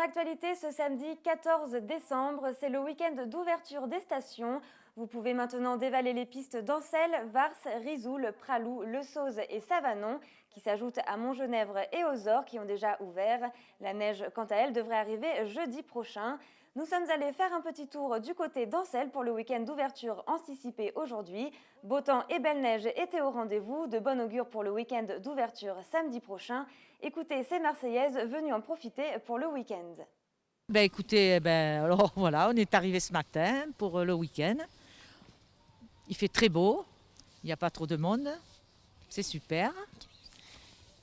l'actualité, ce samedi 14 décembre, c'est le week-end d'ouverture des stations. Vous pouvez maintenant dévaler les pistes d'Ancelles, Vars, Risoul, Pralou, Le Sauze et Savanon, qui s'ajoutent à Montgenèvre et aux Ors qui ont déjà ouvert. La neige, quant à elle, devrait arriver jeudi prochain. Nous sommes allés faire un petit tour du côté d'Ancelles pour le week-end d'ouverture anticipé aujourd'hui. Beau temps et belle neige étaient au rendez-vous, de bon augure pour le week-end d'ouverture samedi prochain. Écoutez ces Marseillaises venues en profiter pour le week-end. Écoutez, alors voilà, on est arrivé ce matin pour le week-end. Il fait très beau, il n'y a pas trop de monde, c'est super.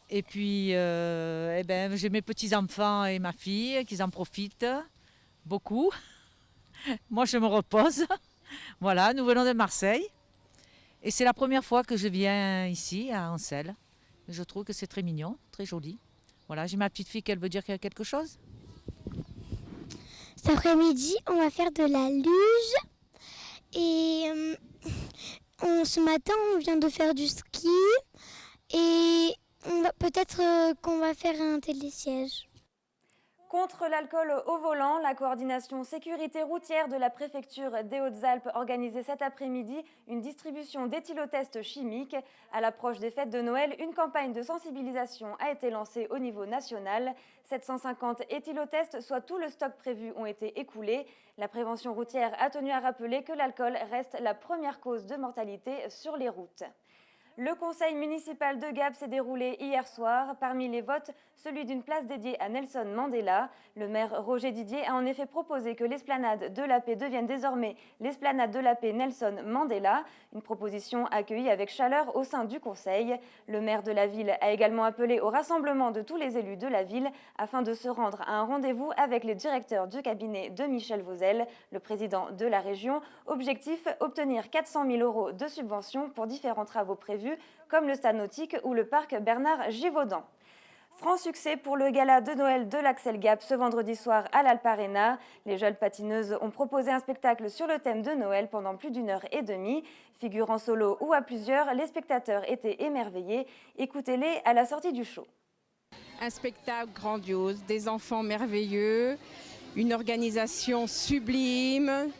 Et puis, j'ai mes petits-enfants et ma fille qui en profitent beaucoup. Moi, je me repose. Voilà, nous venons de Marseille. Et c'est la première fois que je viens ici, à Ancelles. Je trouve que c'est très mignon, très joli. Voilà, j'ai ma petite fille qui veut dire quelque chose. Cet après-midi, on va faire de la luge. Et ce matin, on vient de faire du ski. Et peut-être qu'on va faire un télésiège. Contre l'alcool au volant, la coordination sécurité routière de la préfecture des Hautes-Alpes organisait cet après-midi une distribution d'éthylotests chimiques. À l'approche des fêtes de Noël, une campagne de sensibilisation a été lancée au niveau national. 750 éthylotests, soit tout le stock prévu, ont été écoulés. La prévention routière a tenu à rappeler que l'alcool reste la première cause de mortalité sur les routes. Le conseil municipal de Gap s'est déroulé hier soir. Parmi les votes, celui d'une place dédiée à Nelson Mandela. Le maire Roger Didier a en effet proposé que l'esplanade de la Paix devienne désormais l'esplanade de la Paix Nelson Mandela. Une proposition accueillie avec chaleur au sein du conseil. Le maire de la ville a également appelé au rassemblement de tous les élus de la ville afin de se rendre à un rendez-vous avec les directeurs du cabinet de Michel Vauzel, le président de la région. Objectif, obtenir 400 000 € de subventions pour différents travaux prévus, comme le stade nautique ou le parc Bernard Givaudan. Franc succès pour le gala de Noël de l'Axel Gap ce vendredi soir à l'Alp Arena. Les jeunes patineuses ont proposé un spectacle sur le thème de Noël pendant plus d'1h30. Figure en solo ou à plusieurs, les spectateurs étaient émerveillés. Écoutez-les à la sortie du show. Un spectacle grandiose, des enfants merveilleux, une organisation sublime.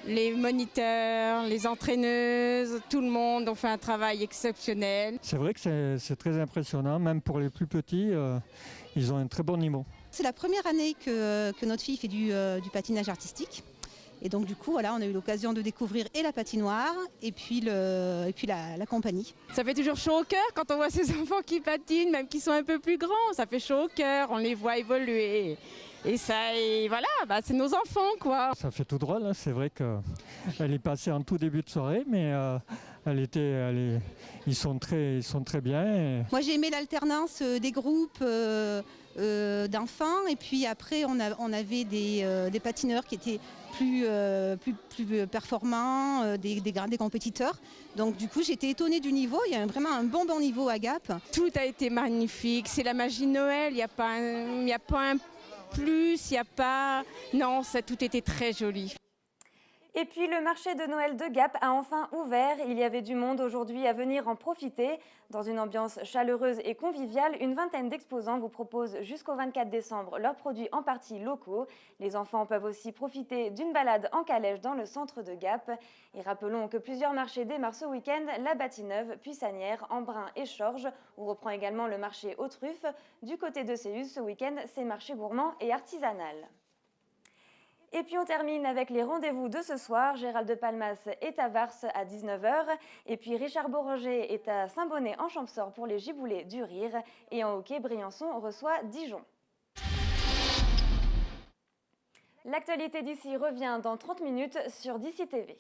Les moniteurs, les entraîneuses, tout le monde ont fait un travail exceptionnel. C'est vrai que c'est très impressionnant, même pour les plus petits, ils ont un très bon niveau. C'est la première année que notre fille fait du patinage artistique. Et donc du coup, voilà, on a eu l'occasion de découvrir et la patinoire et puis la compagnie. Ça fait toujours chaud au cœur quand on voit ces enfants qui patinent, même qui sont un peu plus grands. Ça fait chaud au cœur, on les voit évoluer. Et voilà, c'est nos enfants, quoi. Ça fait tout drôle, hein. C'est vrai qu'elle est passée en tout début de soirée, mais ils sont très bien. Et... Moi, j'ai aimé l'alternance des groupes d'enfants, et puis après, on avait des patineurs qui étaient plus performants, des compétiteurs. Donc du coup, j'étais étonnée du niveau. Il y a vraiment un bon niveau à Gap. Tout a été magnifique. C'est la magie de Noël. Il n'y a pas un plus, il n'y a pas... Non, tout était très joli. Et puis le marché de Noël de Gap a enfin ouvert. Il y avait du monde aujourd'hui à venir en profiter. Dans une ambiance chaleureuse et conviviale, une vingtaine d'exposants vous proposent jusqu'au 24 décembre leurs produits en partie locaux. Les enfants peuvent aussi profiter d'une balade en calèche dans le centre de Gap. Et rappelons que plusieurs marchés démarrent ce week-end, la Batigneuve, Puissanière, Embrun et Chorges. On reprend également le marché aux truffes. Du côté de Céus, ce week-end, c'est marché gourmand et artisanal. Et puis on termine avec les rendez-vous de ce soir. Gérald de Palmas est à Vars à 19h. Et puis Richard Boranger est à Saint-Bonnet en Champsaur pour les giboulées du rire. Et en hockey, Briançon reçoit Dijon. L'actualité d'ici revient dans 30 minutes sur d'ici TV.